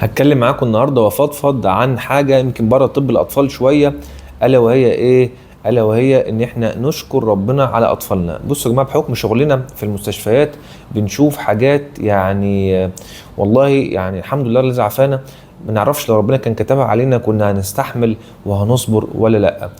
هتكلم معاكم النهارده وافضفض عن حاجه يمكن بره طب الاطفال شويه. الا وهي ايه؟ الا وهي ان احنا نشكر ربنا على اطفالنا. بصوا يا جماعه، بحكم شغلنا في المستشفيات بنشوف حاجات يعني والله يعني الحمد لله الذي عافانا. ما نعرفش لو ربنا كان كتبها علينا كنا هنستحمل وهنصبر ولا لا.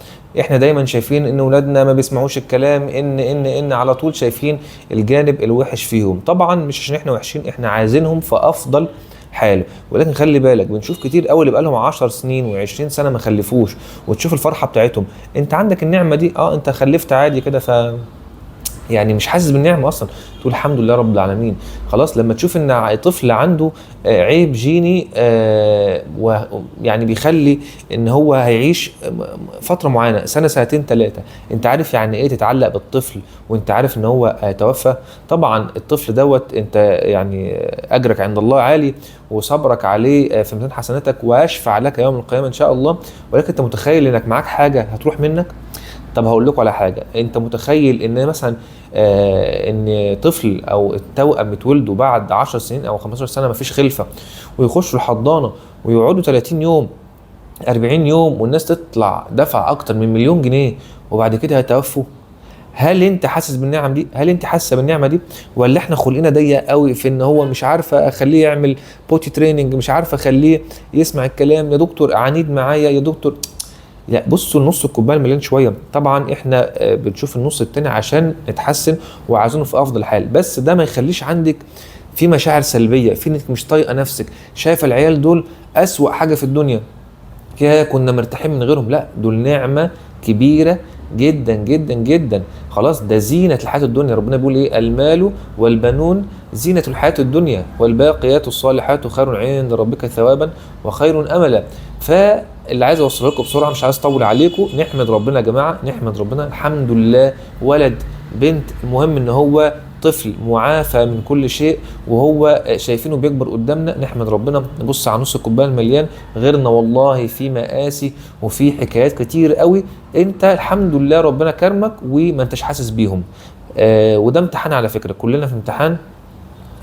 احنا دايما شايفين ان اولادنا ما بيسمعوش الكلام، ان على طول شايفين الجانب الوحش فيهم. طبعا مش عشان احنا وحشين، احنا عايزينهم في افضل حال. ولكن خلي بالك، بنشوف كتير قوي اللي بقالهم 10 سنين و20 سنه ما خلفوش، وتشوف الفرحه بتاعتهم. انت عندك النعمه دي، انت خلفت عادي كده، يعني مش حاسس بالنعمه اصلا، تقول الحمد لله رب العالمين. خلاص لما تشوف ان طفل عنده عيب جيني ويعني بيخلي ان هو هيعيش فتره معينه، سنه سنتين ثلاثه، انت عارف يعني ايه تتعلق بالطفل وانت عارف ان هو هيتوفى؟ طبعا الطفل دوت انت يعني اجرك عند الله عالي، وصبرك عليه في ميزان حسناتك، واشفع لك يوم القيامه ان شاء الله. ولكن انت متخيل انك معاك حاجه هتروح منك؟ طب هقول لكم على حاجه، انت متخيل ان مثلا ان طفل او التوأم يتولدوا بعد 10 سنين او 15 سنه مفيش خلفه، ويخشوا الحضانه ويقعدوا 30 يوم 40 يوم، والناس تطلع دفع اكتر من مليون جنيه، وبعد كده هيتوفوا؟ هل انت حاسس بالنعم دي؟ هل انت حاسه بالنعمه دي؟ ولا احنا خلقنا ضيق قوي في ان هو مش عارفه اخليه يعمل بوتي تريننج، مش عارفه اخليه يسمع الكلام، يا دكتور عنيد معايا يا دكتور؟ لا، بصوا النص الكوبايه المليان شويه. طبعا احنا بنشوف النص التاني عشان نتحسن وعايزينه في افضل حال، بس ده ما يخليش عندك في مشاعر سلبيه، في انك مش طايقه نفسك، شايفه العيال دول اسوأ حاجه في الدنيا، يا كنا مرتاحين من غيرهم. لا، دول نعمه كبيره جدا جدا جدا. خلاص، ده زينه الحياه الدنيا. ربنا بيقول ايه؟ المال والبنون زينه الحياه الدنيا والباقيات الصالحات خير عند ربك ثوابا وخير املا. فاللي عايز اوصله لكم بسرعه، مش عايز اطول عليكم، نحمد ربنا يا جماعه، نحمد ربنا، الحمد لله. ولد بنت، المهم ان هو طفل معافى من كل شيء، وهو شايفينه بيكبر قدامنا، نحمد ربنا. نبص على نص الكوبايه المليان، غيرنا والله في مآسي وفي حكايات كتير قوي، انت الحمد لله ربنا كرمك وما انتش حاسس بيهم. وده امتحان على فكره، كلنا في امتحان،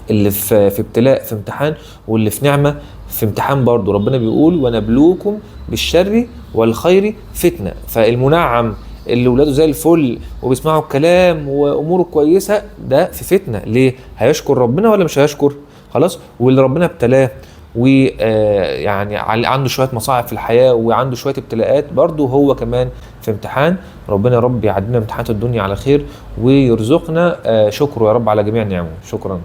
اللي في ابتلاء في امتحان، واللي في نعمه في امتحان برضو. ربنا بيقول ونبلوكم بالشر والخير فتنه. فالمنعم اللي ولاده زي الفل وبيسمعوا الكلام واموره كويسه، ده في فتنه. ليه؟ هيشكر ربنا ولا مش هيشكر؟ خلاص. واللي ربنا ابتلاه ويعني عنده شويه مصاعب في الحياه وعنده شويه ابتلاءات، برضو هو كمان في امتحان. ربنا يا رب يعدينا امتحانات الدنيا على خير، ويرزقنا شكره يا رب على جميع نعمه. شكرا.